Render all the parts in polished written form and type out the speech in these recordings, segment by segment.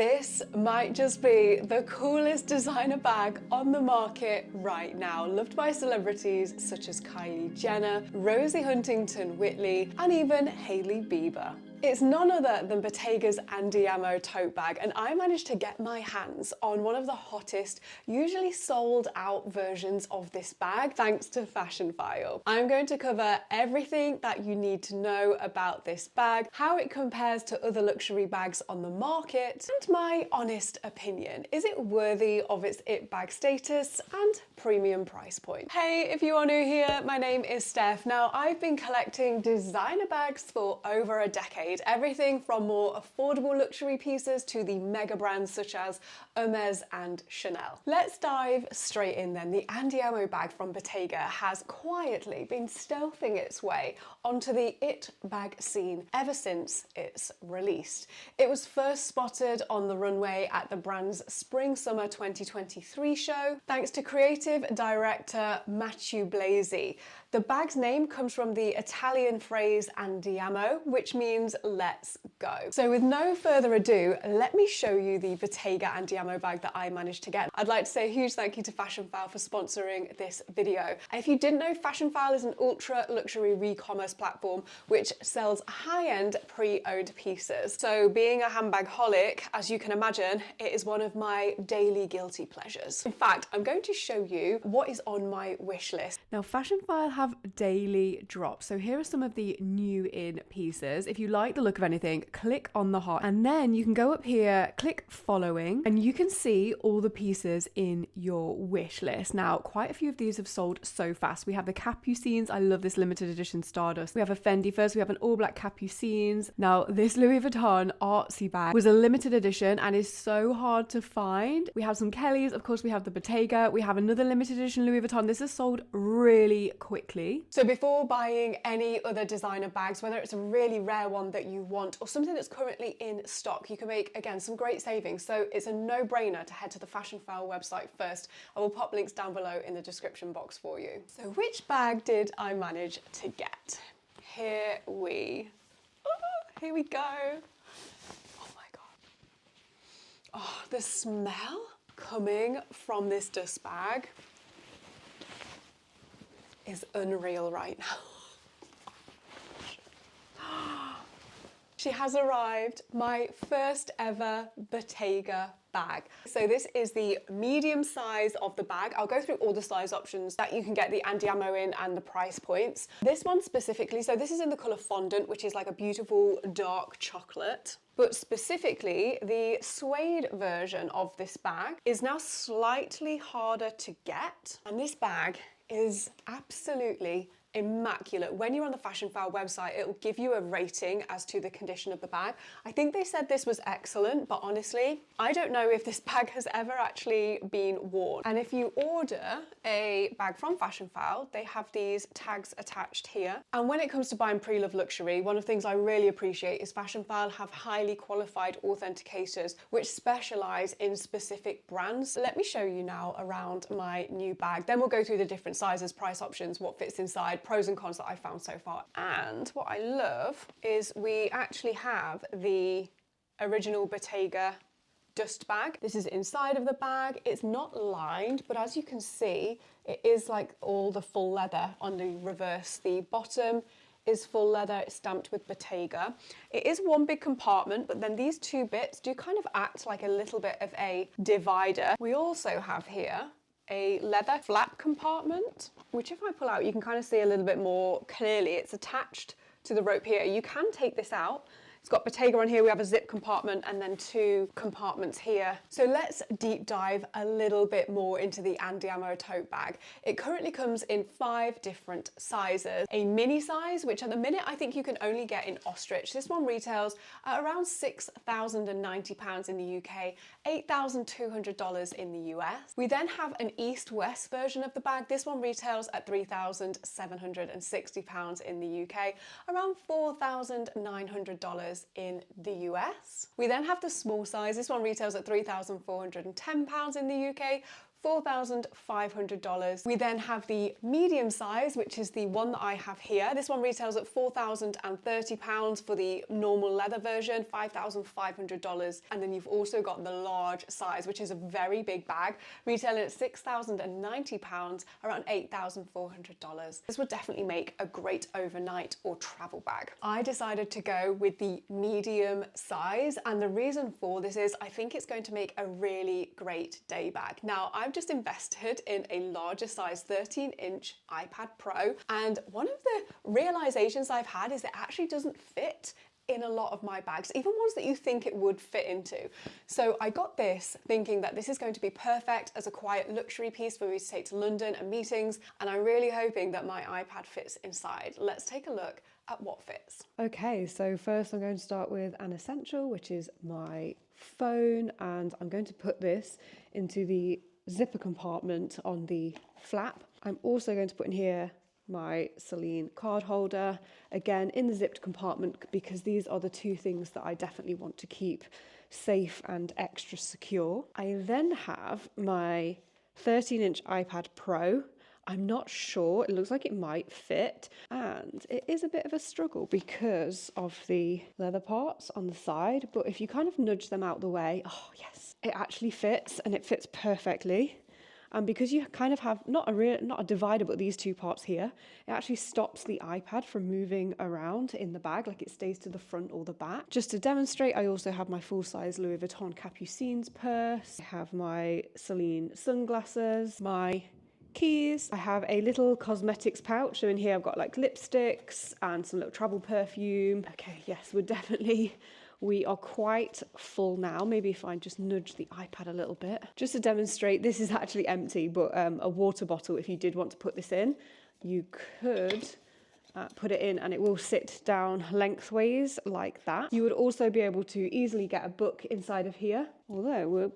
This might just be the coolest designer bag on the market right now, loved by celebrities such as Kylie Jenner, Rosie Huntington-Whiteley, and even Hailey Bieber. It's none other than Bottega's Andiamo tote bag, and I managed to get my hands on one of the hottest, usually sold out versions of this bag thanks to Fashionphile. I'm going to cover everything that you need to know about this bag, how it compares to other luxury bags on the market, and my honest opinion. Is it worthy of its it bag status and premium price point? Hey, if you are new here, my name is Steph. Now, I've been collecting designer bags for over a decade. Everything from more affordable luxury pieces to the mega brands such as Hermes and Chanel. Let's dive straight in then. The Andiamo bag from Bottega has quietly been stealthing its way onto the it bag scene ever since its release. It was first spotted on the runway at the brand's Spring-Summer 2023 show, thanks to creative director Matteo Blasi. The bag's name comes from the Italian phrase Andiamo, which means let's go. So with no further ado, let me show you the Bottega Andiamo bag that I managed to get. I'd like to say a huge thank you to Fashionphile for sponsoring this video. And if you didn't know, Fashionphile is an ultra luxury re-commerce platform which sells high-end pre-owned pieces. So being a handbagholic, as you can imagine, it is one of my daily guilty pleasures. In fact, I'm going to show you what is on my wish list. Now, Fashionphile have daily drops. So here are some of the new in pieces. If you like the look of anything, click on the heart, and then you can go up here, click following, and you can see all the pieces in your wish list. Now, quite a few of these have sold so fast. We have the Capucines. I love this limited edition Stardust. We have a Fendi first. We have an all black Capucines. Now, this Louis Vuitton artsy bag was a limited edition and is so hard to find. We have some Kellys. Of course, we have the Bottega. We have another limited edition Louis Vuitton. This is sold really quickly. So before buying any other designer bags, whether it's a really rare one that you want or something that's currently in stock, you can make, again, some great savings. So it's a no-brainer to head to the Fashionphile website first. I will pop links down below in the description box for you. So which bag did I manage to get? Here we go. Oh my God. Oh, the smell coming from this dust bag is unreal right now. She has arrived, my first ever Bottega bag. So this is the medium size of the bag. I'll go through all the size options that you can get the Andiamo in and the price points. This one specifically, so this is in the colour fondant, which is like a beautiful dark chocolate. But specifically, the suede version of this bag is now slightly harder to get. And this bag is absolutely immaculate. When you're on the Fashionphile website, it will give you a rating as to the condition of the bag. I think they said this was excellent, but honestly, I don't know if this bag has ever actually been worn. And if you order a bag from Fashionphile, they have these tags attached here. And when it comes to buying pre-loved luxury, one of the things I really appreciate is Fashionphile have highly qualified authenticators which specialize in specific brands. Let me show you now around my new bag. Then we'll go through the different sizes, price options, what fits inside, pros and cons that I found so far. And what I love is we actually have the original Bottega dust bag. This is inside of the bag. It's not lined, but as you can see, it is like all the full leather on the reverse. The bottom is full leather, it's stamped with Bottega. It is one big compartment, but then these two bits do kind of act like a little bit of a divider. We also have here a leather flap compartment, which if I pull out, you can kind of see a little bit more clearly. It's attached to the rope here. You can take this out. It's got Bottega on here, we have a zip compartment and then two compartments here. So let's deep dive a little bit more into the Andiamo tote bag. It currently comes in 5 different sizes. A mini size, which at the minute I think you can only get in ostrich. This one retails at around £6,090 in the UK, $8,200 in the US. We then have an east-west version of the bag. This one retails at £3,760 in the UK, around $4,900 in the US. We then have the small size. This one retails at £3,410 in the UK, $4,500. We then have the medium size, which is the one that I have here. This one retails at £4,030 for the normal leather version, $5,500. And then you've also got the large size, which is a very big bag, retailing at £6,090, around $8,400. This would definitely make a great overnight or travel bag. I decided to go with the medium size, and the reason for this is I think it's going to make a really great day bag. Now, I've just invested in a larger size 13-inch iPad Pro, and one of the realizations I've had is it actually doesn't fit in a lot of my bags, even ones that you think it would fit into. So I got this thinking that this is going to be perfect as a quiet luxury piece for me to take to London and meetings, and I'm really hoping that my iPad fits inside. Let's take a look at what fits. Okay, so first I'm going to start with an essential, which is my phone, and I'm going to put this into the zipper compartment on the flap. I'm also going to put in here my Celine card holder, again in the zipped compartment, because these are the two things that I definitely want to keep safe and extra secure. I then have my 13-inch iPad Pro. I'm not sure, it looks like it might fit, and it is a bit of a struggle because of the leather parts on the side, but if you kind of nudge them out the way, oh yes, it actually fits, and it fits perfectly. And because you kind of have not a divider, but these two parts here, it actually stops the iPad from moving around in the bag, like it stays to the front or the back. Just to demonstrate, I also have my full-size Louis Vuitton Capucines purse. I have my Celine sunglasses, my keys. I have a little cosmetics pouch. So in here I've got like lipsticks and some little travel perfume. Okay, yes, we are quite full now. Maybe if I just nudge the iPad a little bit. Just to demonstrate, this is actually empty, but a water bottle, if you did want to put this in, you could put it in and it will sit down lengthways like that. You would also be able to easily get a book inside of here, although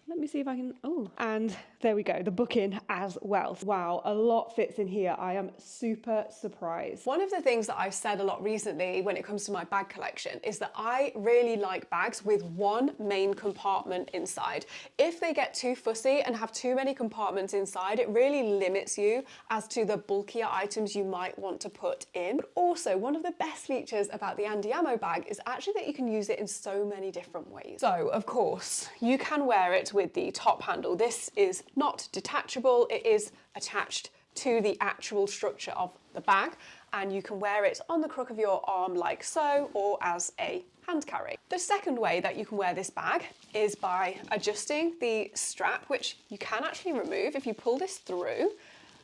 let me see if I can, and there we go, the book in as well. Wow, a lot fits in here. I am super surprised. One of the things that I've said a lot recently when it comes to my bag collection is that I really like bags with one main compartment inside. If they get too fussy and have too many compartments inside, it really limits you as to the bulkier items you might want to put in. But also, one of the best features about the Andiamo bag is actually that you can use it in so many different ways. So, of course, you can wear it with the top handle. This is not detachable, it is attached to the actual structure of the bag, and you can wear it on the crook of your arm like so, or as a hand carry. The second way that you can wear this bag is by adjusting the strap, which you can actually remove. If you pull this through,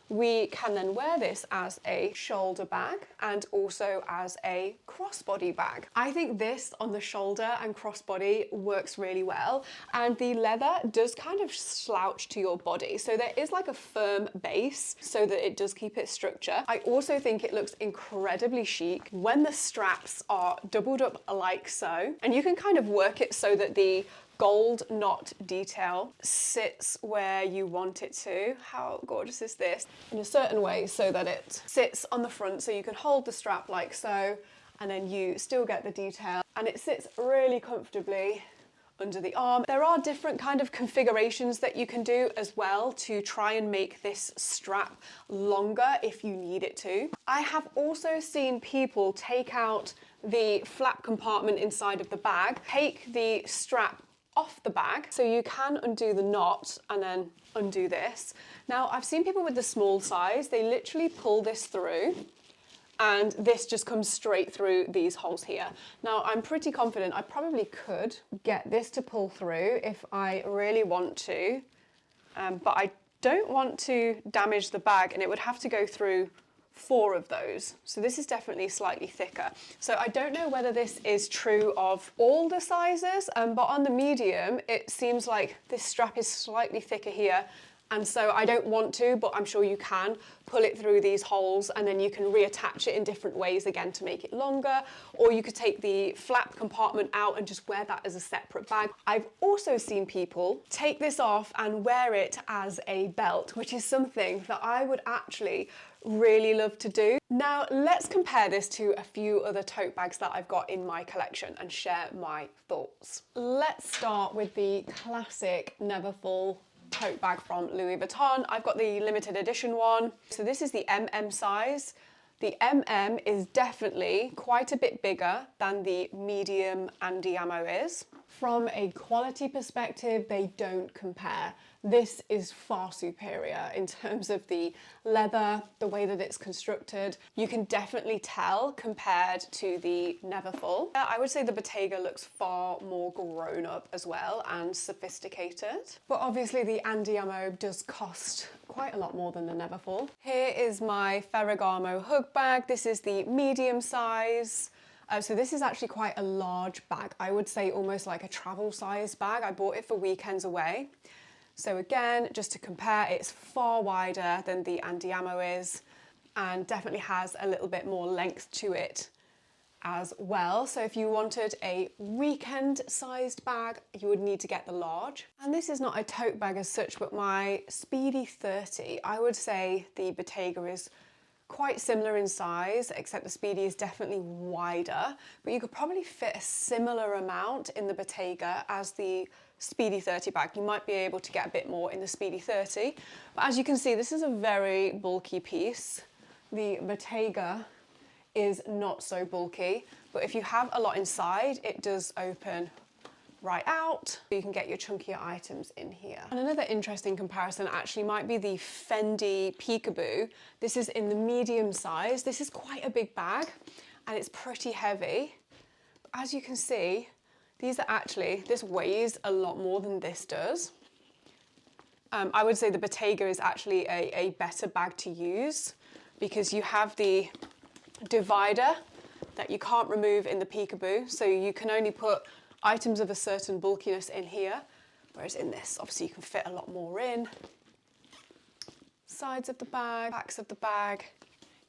we can then wear this as a shoulder bag and also as a crossbody bag. I think this on the shoulder and crossbody works really well, and the leather does kind of slouch to your body, so there is like a firm base so that it does keep its structure. I also think it looks incredibly chic when the straps are doubled up like so, and you can kind of work it so that the gold knot detail sits where you want it to. How gorgeous is this? In a certain way so that it sits on the front, so you can hold the strap like so, and then you still get the detail, and it sits really comfortably under the arm. There are different kind of configurations that you can do as well to try and make this strap longer if you need it to. I have also seen people take out the flap compartment inside of the bag, take the strap off the bag, so you can undo the knot and then undo this. Now, I've seen people with the small size, they literally pull this through and this just comes straight through these holes here. Now, I'm pretty confident I probably could get this to pull through if I really want to, but I don't want to damage the bag, and it would have to go through 4 of those. So this is definitely slightly thicker. So I don't know whether this is true of all the sizes, but on the medium, it seems like this strap is slightly thicker here. And so I don't want to, but I'm sure you can pull it through these holes, and then you can reattach it in different ways again to make it longer, or you could take the flap compartment out and just wear that as a separate bag. I've also seen people take this off and wear it as a belt, which is something that I would actually really love to do. Now, let's compare this to a few other tote bags that I've got in my collection and share my thoughts. Let's start with the classic Neverfull tote bag from Louis Vuitton. I've got the limited edition one. So this is the MM size. The MM is definitely quite a bit bigger than the medium Andiamo is. From a quality perspective, they don't compare. This is far superior in terms of the leather, the way that it's constructed. You can definitely tell compared to the Neverfull. I would say the Bottega looks far more grown up as well and sophisticated. But obviously the Andiamo does cost quite a lot more than the Neverfull. Here is my Ferragamo hug bag. This is the medium size. So this is actually quite a large bag. I would say almost like a travel size bag. I bought it for weekends away. So again, just to compare, it's far wider than the Andiamo is and definitely has a little bit more length to it as well. So if you wanted a weekend sized bag, you would need to get the large. And this is not a tote bag as such, but my Speedy 30, I would say the Bottega is quite similar in size, except the Speedy is definitely wider, but you could probably fit a similar amount in the Bottega as the Speedy 30 bag. You might be able to get a bit more in the Speedy 30, but as you can see, this is a very bulky piece. The Bottega is not so bulky, but if you have a lot inside, it does open right out. You can get your chunkier items in here. And another interesting comparison actually might be the Fendi Peekaboo. This is in the medium size. This is quite a big bag and it's pretty heavy. As you can see, these are actually, this weighs a lot more than this does. I would say the Bottega is actually a better bag to use because you have the divider that you can't remove in the Peekaboo. So you can only put items of a certain bulkiness in here, whereas in this, obviously you can fit a lot more in. Sides of the bag, backs of the bag.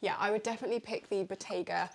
Yeah, I would definitely pick the Bottega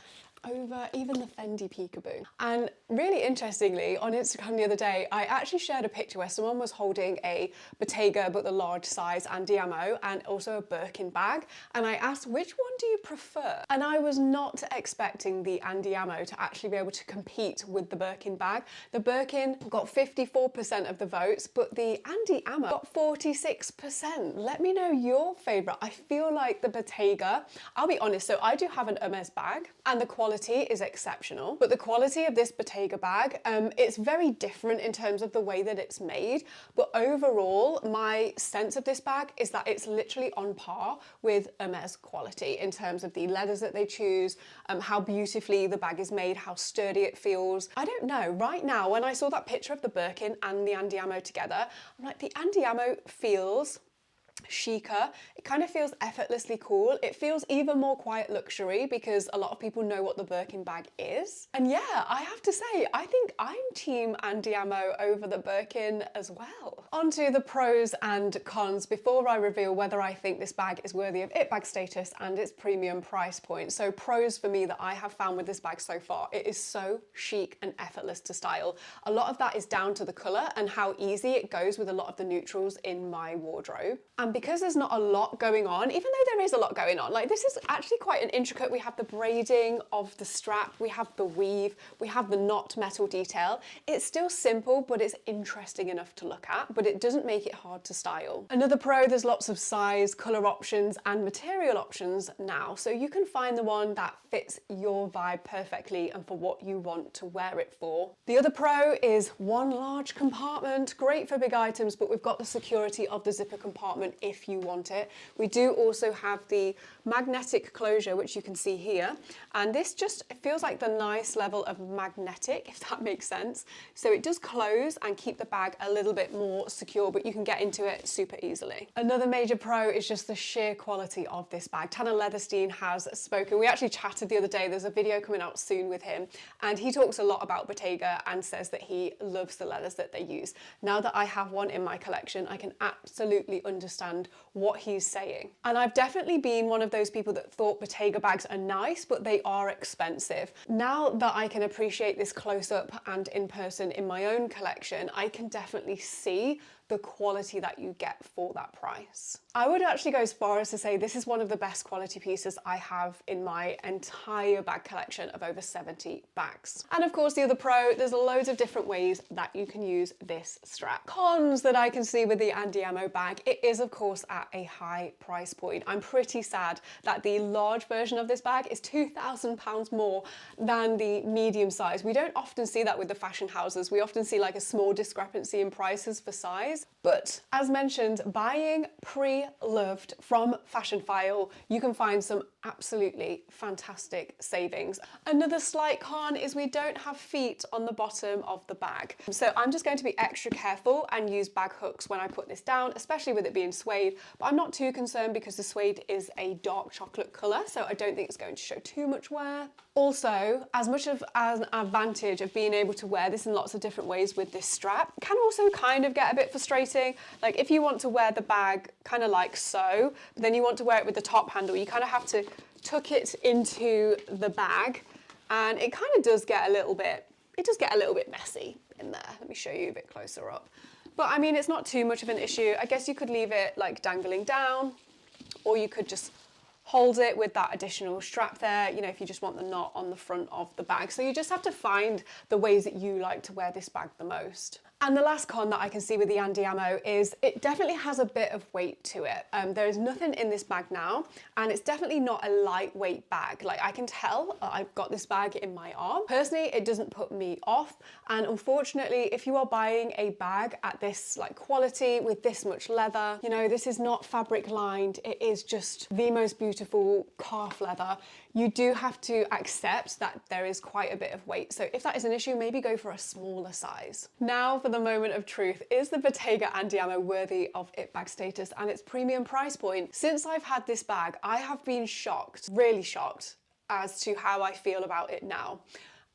over even the Fendi Peekaboo. And really interestingly, on Instagram the other day, I actually shared a picture where someone was holding a Bottega but the large size Andiamo and also a Birkin bag. And I asked, which one do you prefer? And I was not expecting the Andiamo to actually be able to compete with the Birkin bag. The Birkin got 54% of the votes, but the Andiamo got 46%. Let me know your favorite. I feel like the Bottega, I'll be honest, so I do have an Hermes bag and the quality is exceptional, but the quality of this Bottega bag, it's very different in terms of the way that it's made, but overall my sense of this bag is that it's literally on par with Hermes quality in terms of the leathers that they choose, how beautifully the bag is made, how sturdy it feels. I don't know, right now when I saw that picture of the Birkin and the Andiamo together, I'm like, the Andiamo feels chicer. It kind of feels effortlessly cool. It feels even more quiet luxury because a lot of people know what the Birkin bag is. And yeah, I have to say, I think I'm team Andiamo over the Birkin as well. On to the pros and cons before I reveal whether I think this bag is worthy of it bag status and its premium price point. So pros for me that I have found with this bag so far, it is so chic and effortless to style. A lot of that is down to the colour and how easy it goes with a lot of the neutrals in my wardrobe. And because there's not a lot going on, even though there is a lot going on, like this is actually quite an intricate, we have the braiding of the strap, we have the weave, we have the knot metal detail. It's still simple, but it's interesting enough to look at, but it doesn't make it hard to style. Another pro, there's lots of size, colour options and material options now, so you can find the one that fits your vibe perfectly and for what you want to wear it for. The other pro is one large compartment, great for big items, but we've got the security of the zipper compartment if you want it. We do also have the magnetic closure, which you can see here, and this just feels like the nice level of magnetic, if that makes sense. So it does close and keep the bag a little bit more secure, but you can get into it super easily. Another major pro is just the sheer quality of this bag. Tanner Leatherstein has spoken. We actually chatted the other day. There's a video coming out soon with him, and he talks a lot about Bottega and says that he loves the leathers that they use. Now that I have one in my collection, I can absolutely understand understand what he's saying. And I've definitely been one of those people that thought Bottega bags are nice, but they are expensive. Now that I can appreciate this close up and in person in my own collection, I can definitely see the quality that you get for that price. I would actually go as far as to say this is one of the best quality pieces I have in my entire bag collection of over 70 bags. And of course the other pro, there's loads of different ways that you can use this strap. Cons that I can see with the Andiamo bag, it is of course at a high price point. I'm pretty sad that the large version of this bag is £2,000 more than the medium size. We don't often see that with the fashion houses. We often see like a small discrepancy in prices for size. But as mentioned, buying pre-loved from Fashionphile, you can find some absolutely fantastic savings. Another slight con is we don't have feet on the bottom of the bag. So I'm just going to be extra careful and use bag hooks when I put this down, especially with it being suede, but I'm not too concerned because the suede is a dark chocolate colour, so I don't think it's going to show too much wear. Also, as much of an advantage of being able to wear this in lots of different ways with this strap, can also kind of get a bit frustrating. Like if you want to wear the bag kind of like so, but then you want to wear it with the top handle, you kind of have to tuck it into the bag, and it kind of does get a little bit, messy in there. Let me show you a bit closer up. But I mean, it's not too much of an issue. I guess you could leave it like dangling down, or you could just hold it with that additional strap there, you know, if you just want the knot on the front of the bag. So you just have to find the ways that you like to wear this bag the most. And the last con that I can see with the Andiamo is it definitely has a bit of weight to it. There is nothing in this bag now, and it's definitely not a lightweight bag. Like I can tell I've got this bag in my arm. Personally, it doesn't put me off. And unfortunately, if you are buying a bag at this like quality with this much leather, you know, this is not fabric lined. It is just the most beautiful calf leather. You do have to accept that there is quite a bit of weight. So if that is an issue, maybe go for a smaller size. Now for the moment of truth, is the Bottega Andiamo worthy of it bag status and its premium price point? Since I've had this bag, I have been shocked, really shocked, as to how I feel about it now.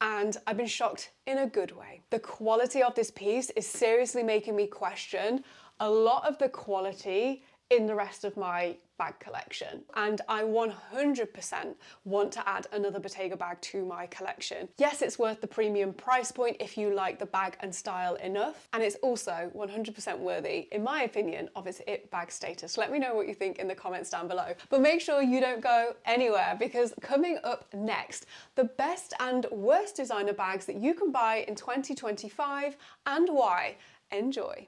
And I've been shocked in a good way. The quality of this piece is seriously making me question a lot of the quality in the rest of my bag collection. And I 100% want to add another Bottega bag to my collection. Yes, it's worth the premium price point if you like the bag and style enough. And it's also 100% worthy, in my opinion, of its it bag status. Let me know what you think in the comments down below. But make sure you don't go anywhere, because coming up next, the best and worst designer bags that you can buy in 2025 and why. Enjoy.